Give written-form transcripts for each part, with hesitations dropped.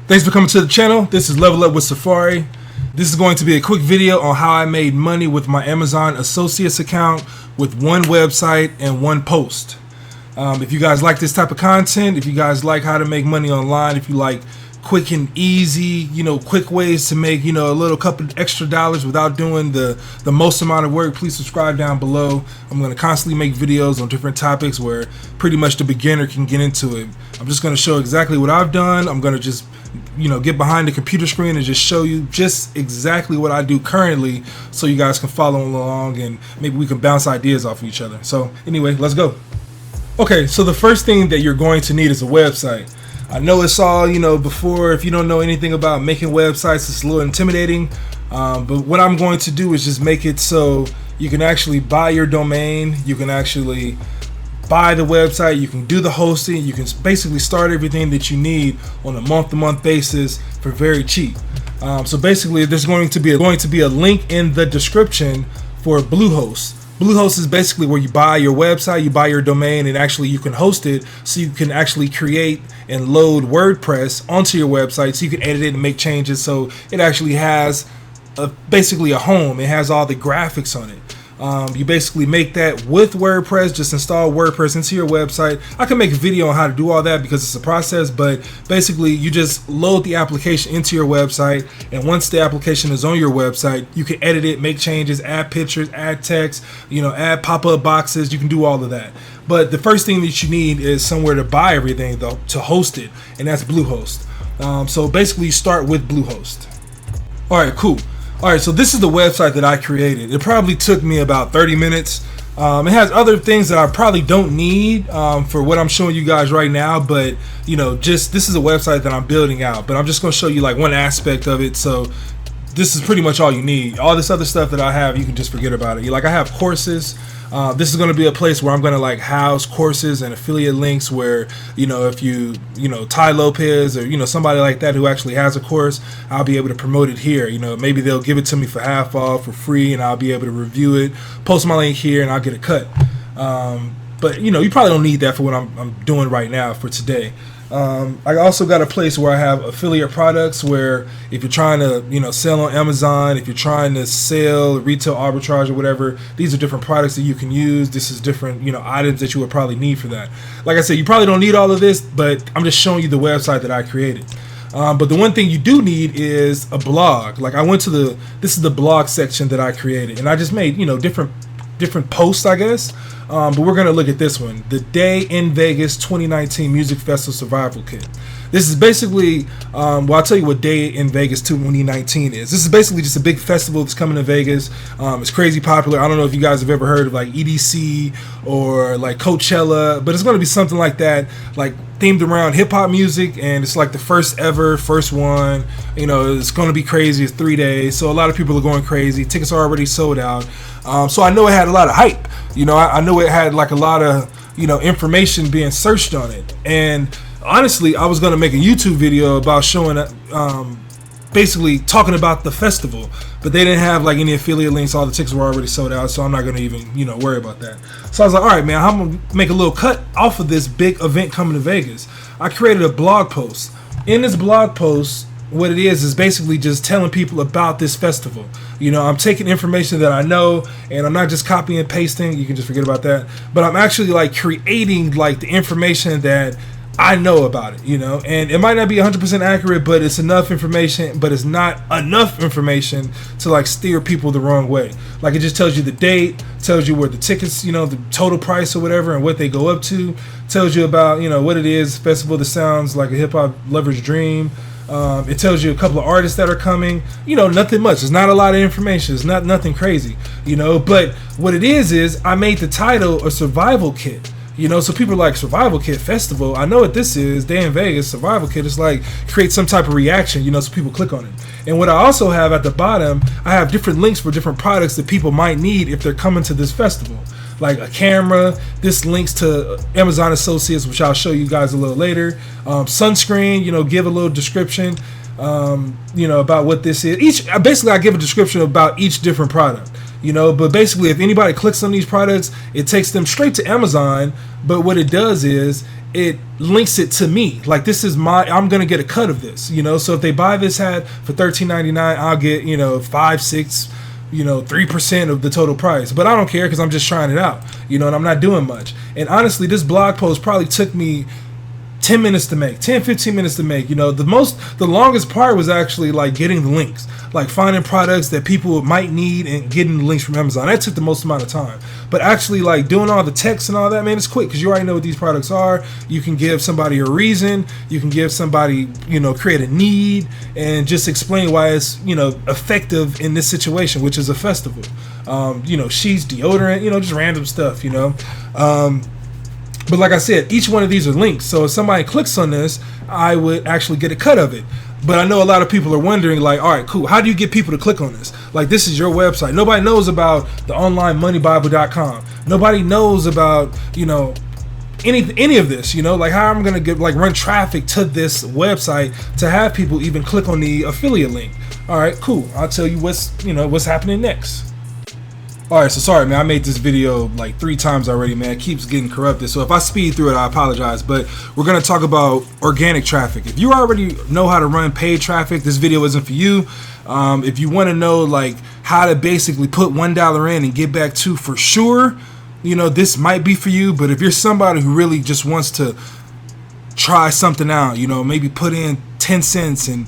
Thanks for coming to the channel. This is Level Up with Safare. This is going to be a quick video on how I made money with my Amazon Associates account with one website and one post. If you guys like this type of content, if you guys like how to make money online, if you like quick and easy, quick ways to make, a little couple extra dollars without doing the most amount of work, please subscribe down below. I'm going to constantly make videos on different topics where pretty much the beginner can get into it. I'm just going to show exactly what I've done. I'm going to just, get behind the computer screen and just show you just exactly what I do currently so you guys can follow along and maybe we can bounce ideas off of each other. So anyway, let's go. Okay, so the first thing that you're going to need is a website. I know it's all, before, if you don't know anything about making websites, it's a little intimidating. But what I'm going to do is just make it so you can actually buy your domain, you can actually buy the website, you can do the hosting, you can basically start everything that you need on a month-to-month basis for very cheap. So basically, there's going to be a link in the description for Bluehost. Bluehost is basically where you buy your website, you buy your domain, and actually you can host it so you can actually create and load WordPress onto your website so you can edit it and make changes so it actually has basically a home. It has all the graphics on it. You basically make that with WordPress, just install WordPress into your website. I can make a video on how to do all that because it's a process, but basically you just load the application into your website, and once the application is on your website, you can edit it, make changes, add pictures, add text, add pop-up boxes. You can do all of that. But the first thing that you need is somewhere to buy everything though, to host it, and that's Bluehost. So basically you start with Bluehost. Alright, cool. Alright, so this is the website that I created. It probably took me about 30 minutes. It has other things that I probably don't need for what I'm showing you guys right now, but just this is a website that I'm building out, but I'm just going to show you like one aspect of it. So this is pretty much all you need. All this other stuff that I have, you can just forget about it. I have courses. This is going to be a place where I'm going to house courses and affiliate links where, if you Ty Lopez or, somebody like that who actually has a course, I'll be able to promote it here. Maybe they'll give it to me for half off, for free, and I'll be able to review it, post my link here, and I'll get a cut. But, you probably don't need that for what I'm doing right now for today. I also got a place where I have affiliate products where if you're trying to sell on Amazon, if you're trying to sell retail arbitrage or whatever, these are different products that you can use. This is different items that you would probably need for that. Like I said, you probably don't need all of this, but I'm just showing you the website that I created. But the one thing you do need is a blog. I went to this is the blog section that I created, and I just made different posts, I guess. But we're going to look at this one, the Day in Vegas 2019 Music Festival Survival Kit. This is basically, I'll tell you what Day in Vegas 2019 is. This is basically just a big festival that's coming to Vegas. It's crazy popular. I don't know if you guys have ever heard of EDC or Coachella, but it's going to be something like that, themed around hip-hop music, and it's the first one. It's going to be crazy. It's 3 days, so a lot of people are going crazy. Tickets are already sold out. So I know it had a lot of hype. I know it had a lot of information being searched on it. And honestly, I was going to make a YouTube video about showing basically talking about the festival, but they didn't have any affiliate links. All the tickets were already sold out, so I'm not going to even worry about that. So I was like, all right, man, I'm going to make a little cut off of this big event coming to Vegas. I created a blog post. In this blog post, what it is basically just telling people about this festival. I'm taking information that I know, and I'm not just copying and pasting. You can just forget about that. But I'm actually creating the information that I know about it, and it might not be 100% accurate, but it's enough information, but it's not enough information to steer people the wrong way. It just tells you the date, tells you where the tickets, the total price or whatever, and what they go up to, tells you about, what it is, festival that sounds like a hip-hop lover's dream. It tells you a couple of artists that are coming, nothing much. It's not a lot of information. It's not nothing crazy, but what it is I made the title a survival kit. So people are like, survival kit festival, I know what this is, Day in Vegas, survival kit. It's create some type of reaction, so people click on it. And what I also have at the bottom, I have different links for different products that people might need if they're coming to this festival. Like a camera, this links to Amazon Associates, which I'll show you guys a little later. Sunscreen, give a little description, about what this is. Basically I give a description about each different product. you know. But basically, if anybody clicks on these products, it takes them straight to Amazon. But what it does is it links it to me. Like, this is I'm gonna get a cut of this, you know. So if they buy this hat for $13.99, I'll get, you know, 5, 6, 3% of the total price. But I don't care, because I'm just trying it out, you know, and I'm not doing much. And honestly, this blog post probably took me 10 minutes to make, 10-15 minutes to make. You know, the longest part was actually like getting the links, like finding products that people might need and getting the links from Amazon. That took the most amount of time. But actually, like, doing all the text and all that, man, it's quick, because you already know what these products are. You can give somebody a reason, you can give somebody, create a need, and just explain why it's, effective in this situation, which is a festival. Sheets, deodorant, just random stuff, But like I said, each one of these are links. So if somebody clicks on this, I would actually get a cut of it. But I know a lot of people are wondering, like, all right, cool, how do you get people to click on this? Like, this is your website. Nobody knows about the onlinemoneybible.com. Nobody knows about, any of this, like, how I'm going to run traffic to this website to have people even click on the affiliate link. All right, cool. I'll tell you what's happening next. Alright, so sorry, man, I made this video like 3 times already, man. It keeps getting corrupted, so if I speed through it, I apologize. But we're going to talk about organic traffic. If you already know how to run paid traffic, this video isn't for you. If you want to know, like, how to basically put $1 in and get back 2 for sure, this might be for you. But if you're somebody who really just wants to try something out, maybe put in 10 cents and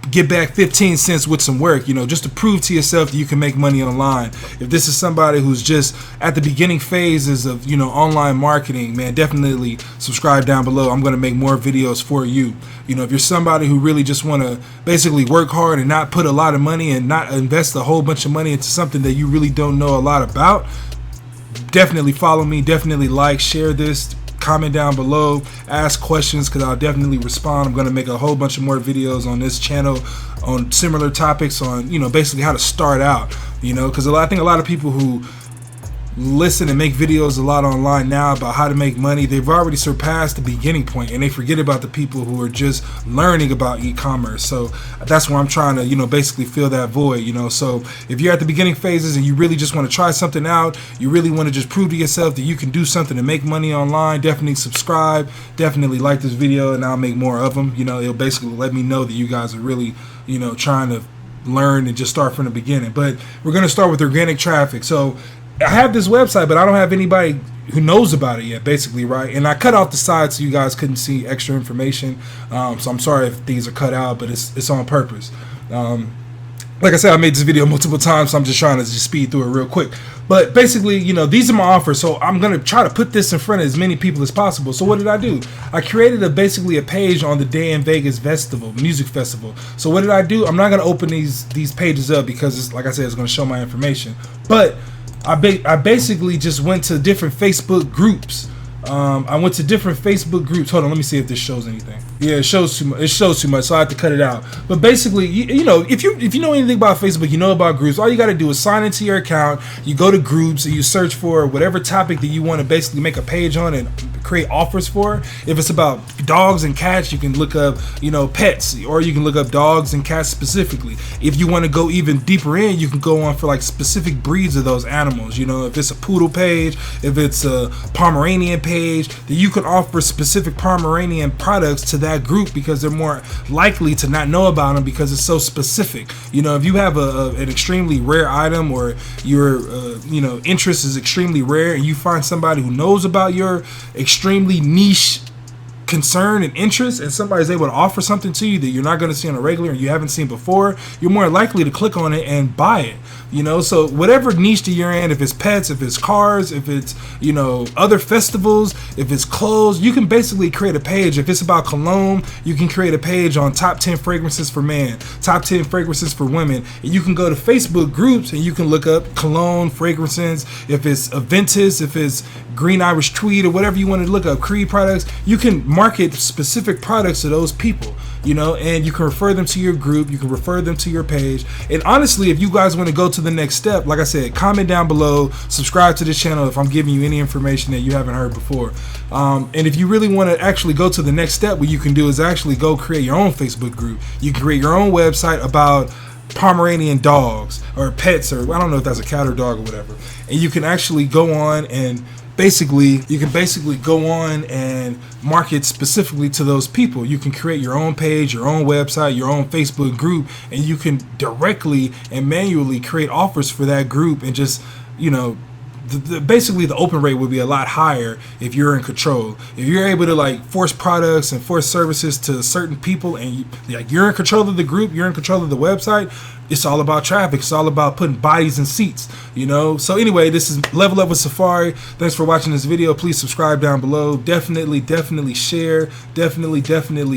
get back 15 cents with some work, just to prove to yourself that you can make money online. If this is somebody who's just at the beginning phases of, online marketing, man, definitely subscribe down below. I'm going to make more videos for you. If you're somebody who really just want to basically work hard and not put a lot of money and not invest a whole bunch of money into something that you really don't know a lot about, definitely follow me. Definitely like, share this. Comment down below, ask questions, because I'll definitely respond. I'm going to make a whole bunch of more videos on this channel on similar topics on, basically how to start out, because I think a lot of people who listen and make videos a lot online now about how to make money, they've already surpassed the beginning point, and they forget about the people who are just learning about e-commerce. So that's where I'm trying to, basically fill that void, So if you're at the beginning phases and you really just want to try something out, you really want to just prove to yourself that you can do something to make money online, definitely subscribe, definitely like this video, and I'll make more of them. It'll basically let me know that you guys are really, trying to learn and just start from the beginning. But we're going to start with organic traffic. So I have this website, but I don't have anybody who knows about it yet, basically, right? And I cut out the sides so you guys couldn't see extra information. So I'm sorry if things are cut out, but it's on purpose. Like I said, I made this video multiple times, so I'm just trying to just speed through it real quick. But basically, these are my offers, so I'm going to try to put this in front of as many people as possible. So what did I do? I created basically a page on the Day in Vegas festival, music festival. So what did I do? I'm not going to open these pages up because, it's, like I said, it's going to show my information. But I basically just went to different Facebook groups. I went to different Facebook groups. Hold on, let me see if this shows anything. Yeah, it shows too much. It shows too much, so I have to cut it out. But basically, if you know anything about Facebook, you know about groups. All you got to do is sign into your account. You go to groups and you search for whatever topic that you want to basically make a page on and create offers for. If it's about dogs and cats, you can look up, pets, or you can look up dogs and cats specifically. If you want to go even deeper in, you can go on for like specific breeds of those animals. If it's a poodle page, if it's a Pomeranian page, then you can offer specific Pomeranian products to that group, because they're more likely to not know about them because it's so specific. If you have an extremely rare item, or your interest is extremely rare, and you find somebody who knows about your extremely niche concern and interest, and somebody's able to offer something to you that you're not going to see on a regular and you haven't seen before, you're more likely to click on it and buy it. So whatever niche that you're in, if it's pets, if it's cars, if it's other festivals, if it's clothes, you can basically create a page. If it's about cologne, you can create a page on top 10 fragrances for men, top 10 fragrances for women, and you can go to Facebook groups and you can look up cologne, fragrances. If it's Aventus, if it's Green Irish Tweed, or whatever you want to look up, Creed products, you can market specific products to those people, and you can refer them to your group, you can refer them to your page. And honestly, if you guys want to go to the next step, like I said, comment down below, subscribe to this channel if I'm giving you any information that you haven't heard before. And if you really want to actually go to the next step, what you can do is actually go create your own Facebook group. You can create your own website about Pomeranian dogs or pets, or I don't know if that's a cat or dog or whatever. And you can actually go on and basically go on and market specifically to those people. You can create your own page, your own website, your own Facebook group, and you can directly and manually create offers for that group. And just, you know, basically the open rate would be a lot higher if you're in control. If you're able to like force products and force services to certain people, and you're in control of the group, you're in control of the website. It's all about traffic. It's all about putting bodies in seats, you know. So anyway, this is Level Up with Safare. Thanks for watching this video. Please subscribe down below. Definitely share. Definitely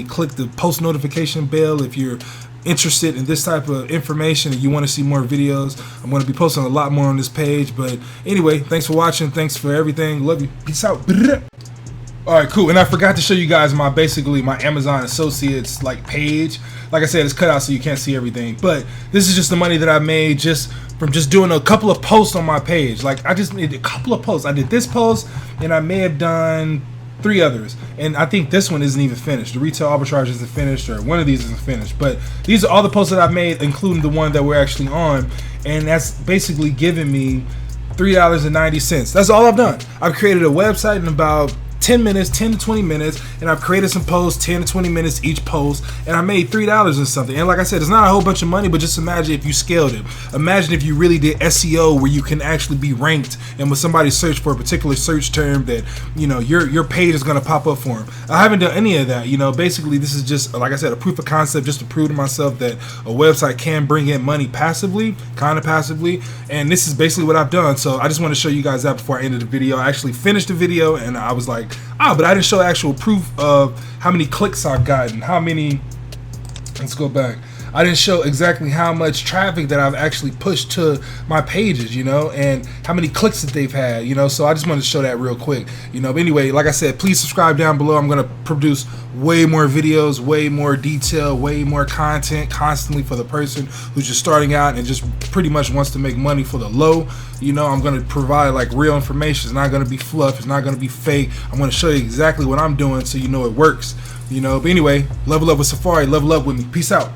click the post notification bell if you're interested in this type of information and you want to see more videos. I'm going to be posting a lot more on this page. But anyway, thanks for watching. Thanks for everything. Love you. Peace out. All right, cool. And I forgot to show you guys my Amazon Associates like page. Like I said, it's cut out so you can't see everything. But this is just the money that I made just from just doing a couple of posts on my page. Like I just made a couple of posts. I did this post and I may have done 3 others. And I think this one isn't even finished. The retail arbitrage isn't finished, or one of these isn't finished. But these are all the posts that I've made, including the one that we're actually on. And that's basically giving me $3.90. That's all I've done. I've created a website in about 10 minutes, 10 to 20 minutes, and I've created some posts, 10 to 20 minutes each post, and I made $3 and something. And like I said, it's not a whole bunch of money, but just imagine if you scaled it. Imagine if you really did SEO where you can actually be ranked, and when somebody search for a particular search term that, you know, your page is going to pop up for them. I haven't done any of that. You know, basically this is just, like I said, a proof of concept, just to prove to myself that a website can bring in money passively, kind of passively, and this is basically what I've done. So I just want to show you guys that before I ended the video. I actually finished the video and I was like, but I didn't show actual proof of how many clicks I've gotten, how many, let's go back. I didn't show exactly how much traffic that I've actually pushed to my pages, you know, and how many clicks that they've had, you know. So I just wanted to show that real quick, you know. But anyway, like I said, please subscribe down below. I'm going to produce way more videos, way more detail, way more content constantly for the person who's just starting out and just pretty much wants to make money for the low. You know, I'm going to provide like real information. It's not going to be fluff. It's not going to be fake. I'm going to show you exactly what I'm doing so you know it works, you know. But anyway, level up with Safare. Level up with me. Peace out.